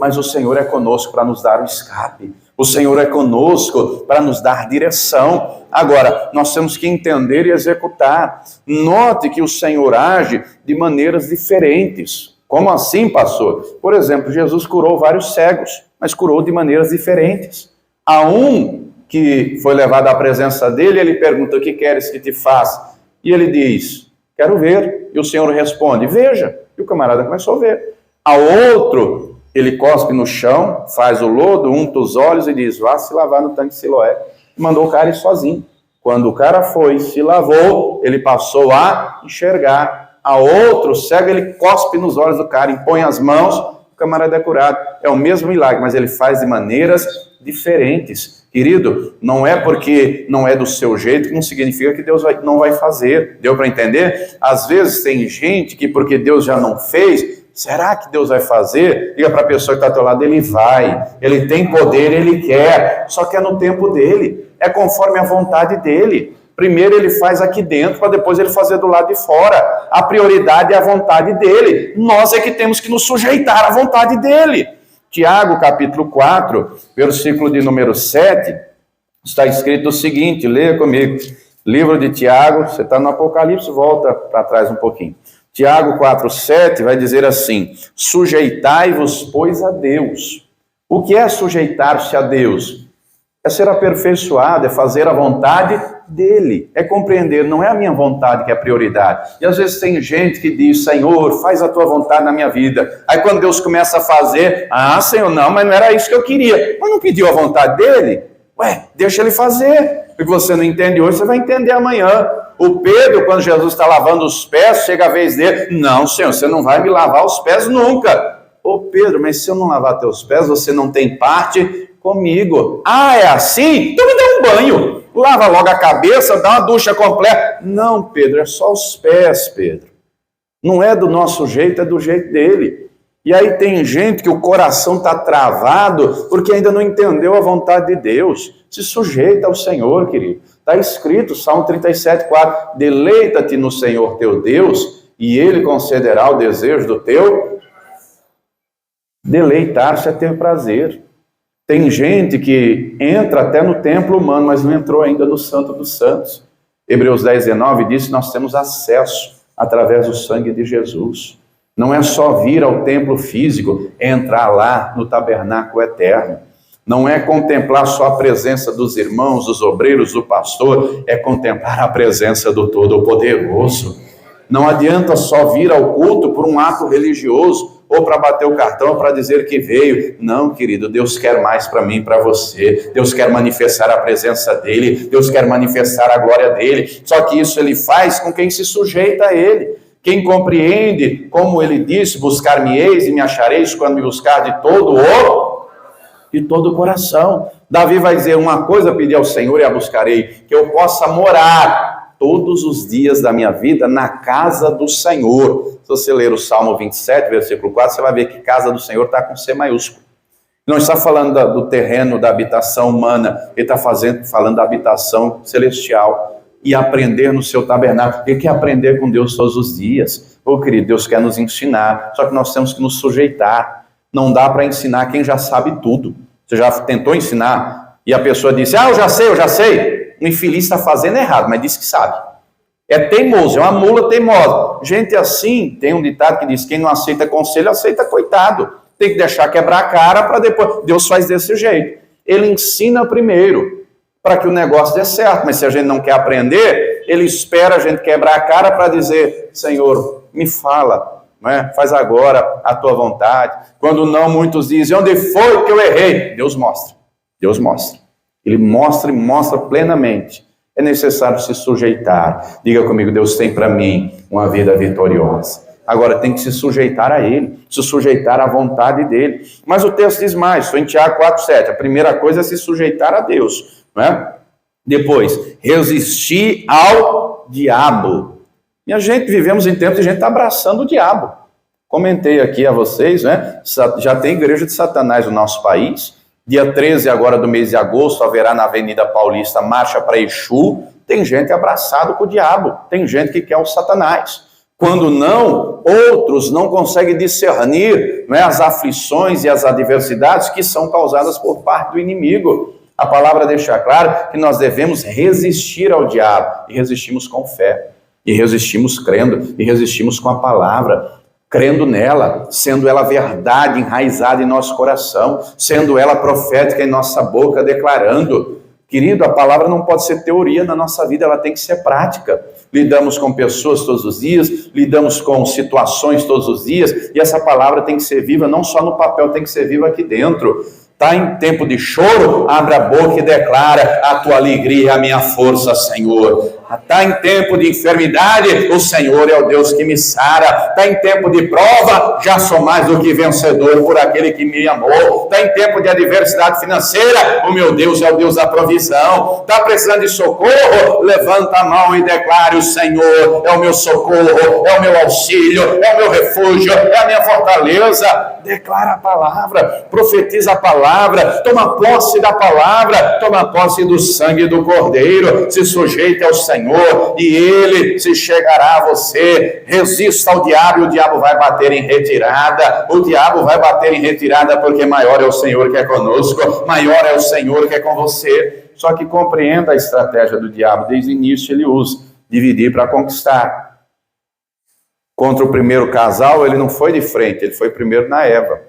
mas o Senhor é conosco para nos dar o escape. O Senhor é conosco para nos dar direção. Agora, nós temos que entender e executar. Note que o Senhor age de maneiras diferentes. Como assim, pastor? Por exemplo, Jesus curou vários cegos, mas curou de maneiras diferentes. Há um que foi levado à presença dele, ele pergunta: o que queres que te faça? E ele diz: quero ver. E o Senhor responde: veja. E o camarada começou a ver. A outro Ele cospe no chão, faz o lodo, unta os olhos e diz, vá se lavar no tanque de Siloé. E mandou o cara ir sozinho. Quando o cara foi, se lavou, ele passou a enxergar. A outro cego, ele cospe nos olhos do cara, impõe as mãos, o camarada é curado. É o mesmo milagre, mas ele faz de maneiras diferentes. Querido, não é porque não é do seu jeito que não significa que Deus não vai fazer. Deu para entender? Às vezes tem gente que porque Deus já não fez, será que Deus vai fazer? Diga para a pessoa que está ao teu lado, ele vai. Ele tem poder, ele quer. Só que é no tempo dele. É conforme a vontade dele. Primeiro ele faz aqui dentro, para depois ele fazer do lado de fora. A prioridade é a vontade dele. Nós é que temos que nos sujeitar à vontade dele. Tiago, capítulo 4, versículo de número 7, está escrito o seguinte, leia comigo. Livro de Tiago, você está no Apocalipse, volta para trás um pouquinho. Tiago 4, 7 vai dizer assim, sujeitai-vos, pois, a Deus. O que é sujeitar-se a Deus? É ser aperfeiçoado, é fazer a vontade dele, é compreender, não é a minha vontade que é a prioridade. E às vezes tem gente que diz, Senhor, faz a tua vontade na minha vida. Aí quando Deus começa a fazer, Senhor, não, mas não era isso que eu queria. Mas não pediu a vontade dele? Ué, deixa ele fazer. O que você não entende hoje, você vai entender amanhã. O Pedro, quando Jesus está lavando os pés, chega a vez dele, não, Senhor, você não vai me lavar os pés nunca. Ô Pedro, mas se eu não lavar teus pés, você não tem parte comigo. É assim? Então me dá um banho. Lava logo a cabeça, dá uma ducha completa. Não, Pedro, é só os pés, Pedro. Não é do nosso jeito, é do jeito dele. E aí tem gente que o coração está travado porque ainda não entendeu a vontade de Deus. Se sujeita ao Senhor, querido. Está escrito, Salmo 37, 4. Deleita-te no Senhor teu Deus e Ele concederá o desejo do teu. Deleitar-se é ter prazer. Tem gente que entra até no templo humano, mas não entrou ainda no Santo dos Santos. Hebreus 10, 19 diz que nós temos acesso através do sangue de Jesus. Não é só vir ao templo físico, é entrar lá no tabernáculo eterno. Não é contemplar só a presença dos irmãos, dos obreiros, do pastor, é contemplar a presença do Todo-Poderoso. Não adianta só vir ao culto por um ato religioso, ou para bater o cartão, ou para dizer que veio. Não, querido, Deus quer mais para mim e para você. Deus quer manifestar a presença dEle, Deus quer manifestar a glória dEle. Só que isso Ele faz com quem se sujeita a Ele. Quem compreende, como Ele disse, buscar-me-eis e me achareis quando me buscar de todo o coração. Davi vai dizer, uma coisa pedi ao Senhor e a buscarei, que eu possa morar todos os dias da minha vida na casa do Senhor. Se você ler o Salmo 27, versículo 4, você vai ver que casa do Senhor está com C maiúsculo. Não está falando do terreno, da habitação humana, ele está falando da habitação celestial. E aprender no seu tabernáculo. Ele quer aprender com Deus todos os dias. Querido, Deus quer nos ensinar, só que nós temos que nos sujeitar. Não dá para ensinar quem já sabe tudo. Você já tentou ensinar? E a pessoa disse, eu já sei. O infeliz está fazendo errado, mas diz que sabe. É teimoso, é uma mula teimosa. Gente assim, tem um ditado que diz, quem não aceita conselho, aceita coitado. Tem que deixar quebrar a cara para depois. Deus faz desse jeito. Ele ensina primeiro, para que o negócio dê certo. Mas se a gente não quer aprender, ele espera a gente quebrar a cara para dizer, Senhor, me fala, não é? Faz agora a tua vontade. Quando não, muitos dizem, onde foi que eu errei? Deus mostra. Deus mostra. Ele mostra e mostra plenamente. É necessário se sujeitar. Diga comigo, Deus tem para mim uma vida vitoriosa. Agora tem que se sujeitar a Ele, se sujeitar à vontade dEle. Mas o texto diz mais, estou em Tiago 4,7. A primeira coisa é se sujeitar a Deus. Não é? Depois, resistir ao diabo. E a gente vivemos em tempos de gente está abraçando o diabo. Comentei aqui a vocês, né? Já tem igreja de Satanás no nosso país. Dia 13 agora do mês de agosto haverá na Avenida Paulista marcha para Exu. Tem gente abraçado com o diabo. Tem gente que quer o Satanás. Quando não, outros não conseguem discernir, não é, as aflições e as adversidades que são causadas por parte do inimigo. A palavra deixa claro que nós devemos resistir ao diabo, e resistimos com fé, e resistimos crendo, e resistimos com a palavra, crendo nela, sendo ela verdade enraizada em nosso coração, sendo ela profética em nossa boca, declarando. Querido, a palavra não pode ser teoria na nossa vida, ela tem que ser prática. lidamos com pessoas todos os dias, lidamos com situações todos os dias, e essa palavra tem que ser viva, não só no papel, tem que ser viva aqui dentro. Está em tempo de choro? Abre a boca e declara: a tua alegria é a minha força, Senhor. Está em tempo de enfermidade? O Senhor é o Deus que me sara. Está em tempo de prova? Já sou mais do que vencedor por aquele que me amou. Está em tempo de adversidade financeira? O meu Deus é o Deus da provisão. Está precisando de socorro? Levanta a mão e declare: o Senhor é o meu socorro, é o meu auxílio, é o meu refúgio, é a minha fortaleza. Declara a palavra, profetiza a palavra, toma posse da palavra, toma posse do sangue do Cordeiro, se sujeite ao Senhor e Ele se chegará a você. Resista ao diabo e o diabo vai bater em retirada. O diabo vai bater em retirada porque maior é o Senhor que é conosco, maior é o Senhor que é com você. Só que compreenda a estratégia do diabo. Desde o início ele usa dividir para conquistar. Contra o primeiro casal, ele não foi de frente, ele foi primeiro na Eva.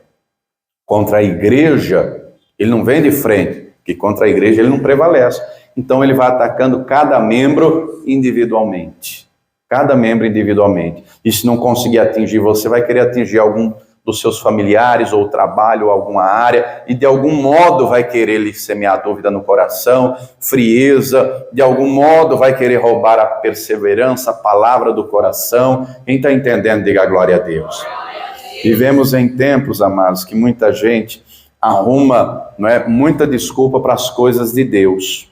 Contra a igreja, ele não vem de frente, porque contra a igreja ele não prevalece. Então ele vai atacando cada membro individualmente. Cada membro individualmente. E se não conseguir atingir você, vai querer atingir algum dos seus familiares, ou trabalho, ou alguma área, e de algum modo vai querer lhe semear dúvida no coração, frieza, de algum modo vai querer roubar a perseverança, a palavra do coração. Quem está entendendo, diga glória a Deus. Vivemos em tempos, amados, que muita gente arruma, muita desculpa para as coisas de Deus.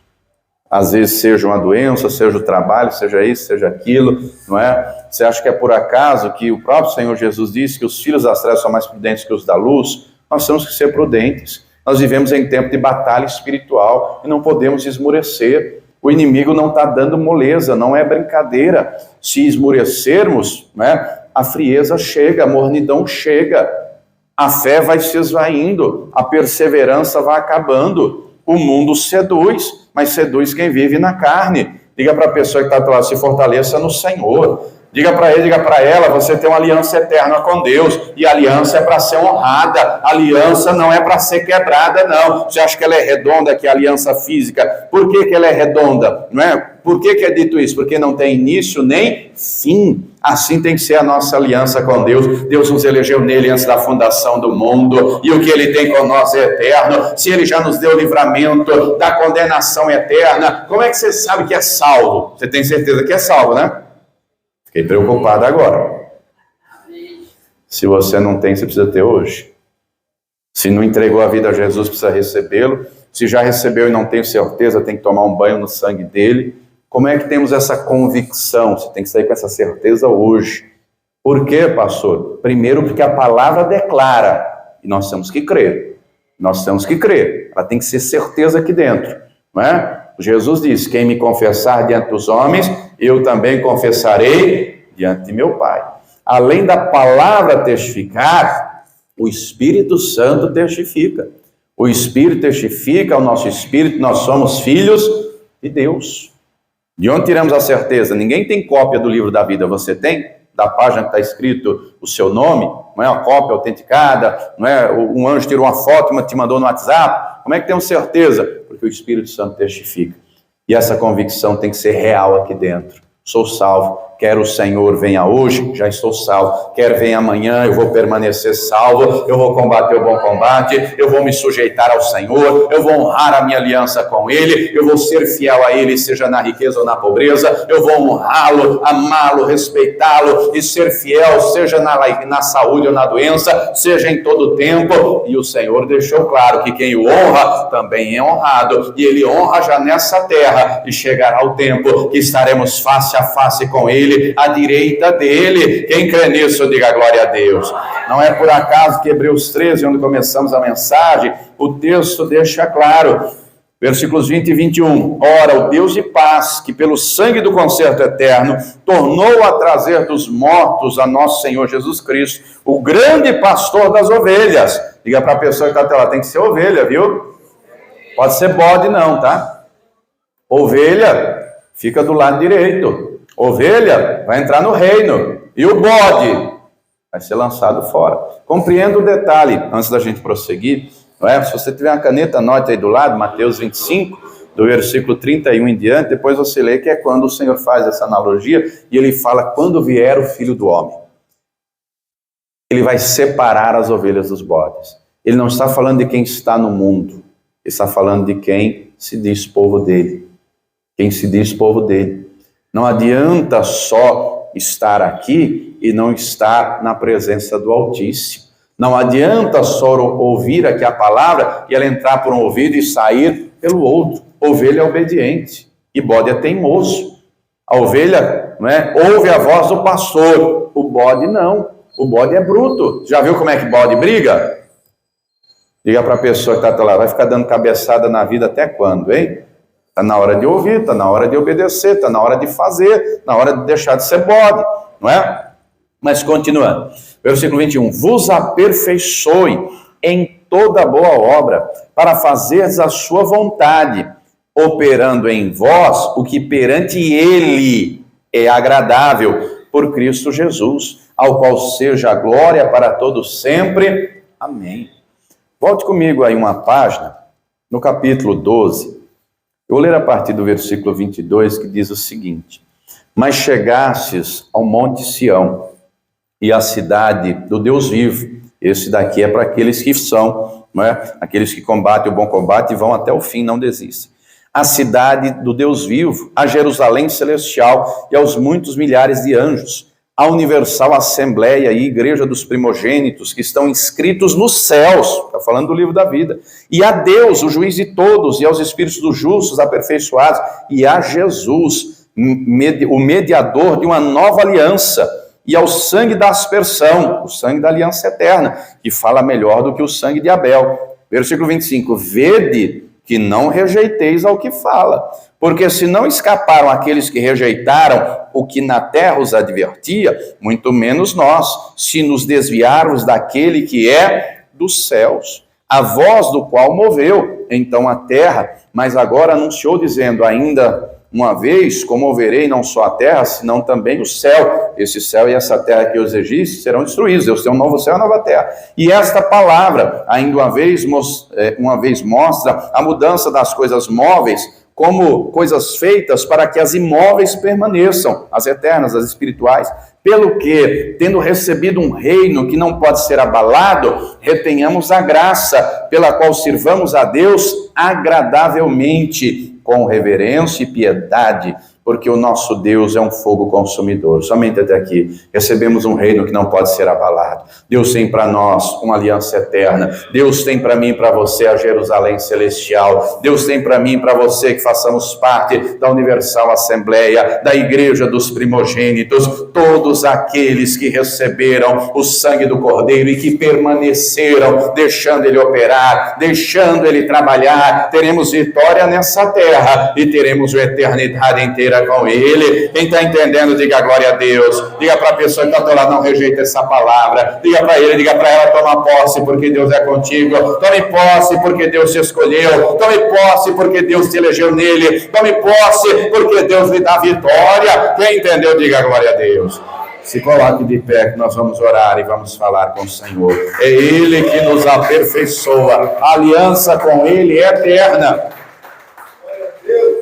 Às vezes seja uma doença, seja o trabalho, seja isso, seja aquilo, não é? Você acha que é por acaso que o próprio Senhor Jesus disse que os filhos das trevas são mais prudentes que os da luz? Nós temos que ser prudentes. Nós vivemos em tempo de batalha espiritual e não podemos esmorecer. O inimigo não está dando moleza, não é brincadeira. Se esmorecermos, a frieza chega, a mornidão chega, a fé vai se esvaindo, a perseverança vai acabando. O mundo seduz, mas seduz quem vive na carne. Diga para a pessoa que está do lado: se fortaleça no Senhor. Diga para ele, diga para ela: você tem uma aliança eterna com Deus, e a aliança é para ser honrada, a aliança não é para ser quebrada, não. Você acha que ela é redonda, que é a aliança física? Por que ela é redonda? Não é? Por que é dito isso? Porque não tem início nem fim. Assim tem que ser a nossa aliança com Deus. Deus nos elegeu nele antes da fundação do mundo, e o que ele tem com nós é eterno. Se ele já nos deu o livramento da condenação eterna, como é que você sabe que é salvo? Você tem certeza que é salvo, né? Fiquei preocupado agora. Se você não tem, você precisa ter hoje. Se não entregou a vida a Jesus, precisa recebê-lo. Se já recebeu e não tem certeza, tem que tomar um banho no sangue dele. Como é que temos essa convicção? Você tem que sair com essa certeza hoje. Por quê, pastor? Primeiro, porque a palavra declara, e nós temos que crer. Nós temos que crer. Ela tem que ser certeza aqui dentro, não é? Jesus disse: quem me confessar diante dos homens, eu também confessarei diante de meu Pai. Além da palavra testificar, o Espírito Santo testifica. O Espírito testifica ao nosso espírito, nós somos filhos de Deus. De onde tiramos a certeza? Ninguém tem cópia do livro da vida. Você tem? Da página que está escrito o seu nome? Não é uma cópia autenticada? Não é? Um anjo tirou uma foto e te mandou no WhatsApp? Como é que temos certeza? Porque o Espírito Santo testifica. E essa convicção tem que ser real aqui dentro. Sou salvo, quero o Senhor venha hoje, já estou salvo. Quero venha amanhã, eu vou permanecer salvo, eu vou combater o bom combate, eu vou me sujeitar ao Senhor, eu vou honrar a minha aliança com Ele, eu vou ser fiel a Ele, seja na riqueza ou na pobreza, eu vou honrá-lo, amá-lo, respeitá-lo e ser fiel, seja na saúde ou na doença, seja em todo tempo. E o Senhor deixou claro que quem o honra também é honrado, e Ele honra já nessa terra, e chegará o tempo que estaremos face a face com Ele, à direita dele. Quem crê nisso, diga glória a Deus. Não é por acaso que Hebreus 13, onde começamos a mensagem, o texto deixa claro, versículos 20 e 21. Ora, o Deus de paz, que pelo sangue do concerto eterno, tornou a trazer dos mortos a nosso Senhor Jesus Cristo, o grande pastor das ovelhas. Diga para a pessoa que está até lá: tem que ser ovelha, viu? Pode ser bode não, tá? Ovelha fica do lado direito. Ovelha vai entrar no reino. E o bode vai ser lançado fora. Compreenda o detalhe, antes da gente prosseguir, não é? Se você tiver uma caneta, anote aí do lado, Mateus 25, do versículo 31 em diante, depois você lê que é quando o Senhor faz essa analogia, e ele fala, quando vier o Filho do Homem, ele vai separar as ovelhas dos bodes. Ele não está falando de quem está no mundo, ele está falando de quem se diz povo dele. Quem se diz povo dele. Não adianta só estar aqui e não estar na presença do Altíssimo. Não adianta só ouvir aqui a palavra e ela entrar por um ouvido e sair pelo outro. Ovelha é obediente e bode é teimoso. A ovelha, não é, ouve a voz do pastor, o bode não. O bode é bruto. Já viu como é que bode briga? Diga para a pessoa que está lá, vai ficar dando cabeçada na vida até quando, hein? Está na hora de ouvir, está na hora de obedecer, está na hora de fazer, na hora de deixar de ser bode, não é? Mas continuando, versículo 21, vos aperfeiçoe em toda boa obra, para fazeres a sua vontade, operando em vós o que perante ele é agradável, por Cristo Jesus, ao qual seja a glória para todos sempre. Amém. Volte comigo aí uma página, no capítulo 12, eu vou ler a partir do versículo 22, que diz o seguinte, mas chegastes ao monte Sião, e à cidade do Deus vivo, esse daqui é para aqueles que são, não é? Aqueles que combatem o bom combate e vão até o fim, não desistem. A cidade do Deus vivo, a Jerusalém celestial e aos muitos milhares de anjos, a universal assembleia e igreja dos primogênitos que estão inscritos nos céus, está falando do livro da vida, e a Deus, o juiz de todos, e aos espíritos dos justos aperfeiçoados, e a Jesus, o mediador de uma nova aliança, e ao sangue da aspersão, o sangue da aliança eterna, que fala melhor do que o sangue de Abel. Versículo 25, vede que não rejeiteis ao que fala, porque se não escaparam aqueles que rejeitaram o que na terra os advertia, muito menos nós, se nos desviarmos daquele que é dos céus, a voz do qual moveu então a terra, mas agora anunciou dizendo, ainda uma vez comoverei não só a terra, senão também o céu. Esse céu e essa terra que os egípcios serão destruídos. Deus tem um novo céu e uma nova terra. E esta palavra, ainda uma vez mostra a mudança das coisas móveis como coisas feitas para que as imóveis permaneçam, as eternas, as espirituais. Pelo que, tendo recebido um reino que não pode ser abalado, retenhamos a graça pela qual sirvamos a Deus agradavelmente, com reverência e piedade, porque o nosso Deus é um fogo consumidor. Somente até aqui recebemos um reino que não pode ser abalado. Deus tem para nós uma aliança eterna. Deus tem para mim e para você a Jerusalém celestial. Deus tem para mim e para você que façamos parte da universal assembleia, da igreja dos primogênitos, todos aqueles que receberam o sangue do Cordeiro e que permaneceram, deixando ele operar, deixando ele trabalhar. Teremos vitória nessa terra e teremos a eternidade inteira com ele. Quem está entendendo, diga glória a Deus. Diga para a pessoa que está do lado, não rejeita essa palavra. Diga para ele, diga para ela, toma posse porque Deus é contigo. Tome posse porque Deus te escolheu. Tome posse porque Deus te elegeu nele. Tome posse porque Deus lhe dá vitória. Quem entendeu, diga glória a Deus. Se coloque de pé que nós vamos orar e vamos falar com o Senhor. É ele que nos aperfeiçoa. A aliança com ele é eterna.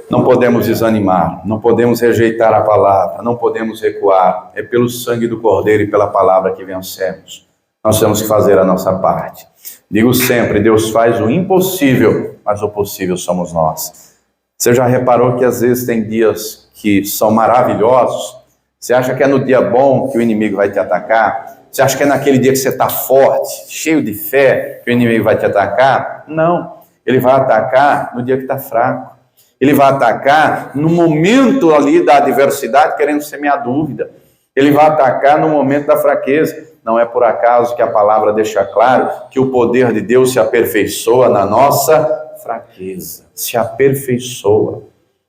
Não podemos desanimar, não podemos rejeitar a palavra, não podemos recuar. É pelo sangue do Cordeiro e pela palavra que vencemos. Nós temos que fazer a nossa parte. Digo sempre, Deus faz o impossível, mas o possível somos nós. Você já reparou que às vezes tem dias que são maravilhosos? Você acha que é no dia bom que o inimigo vai te atacar? Você acha que é naquele dia que você está forte, cheio de fé, que o inimigo vai te atacar? Não, ele vai atacar no dia que está fraco. Ele vai atacar no momento ali da adversidade, querendo semear dúvida. Ele vai atacar no momento da fraqueza. Não é por acaso que a palavra deixa claro que o poder de Deus se aperfeiçoa na nossa fraqueza. Se aperfeiçoa.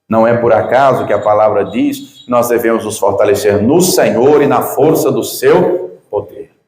Não é por acaso que a palavra diz que nós devemos nos fortalecer no Senhor e na força do seu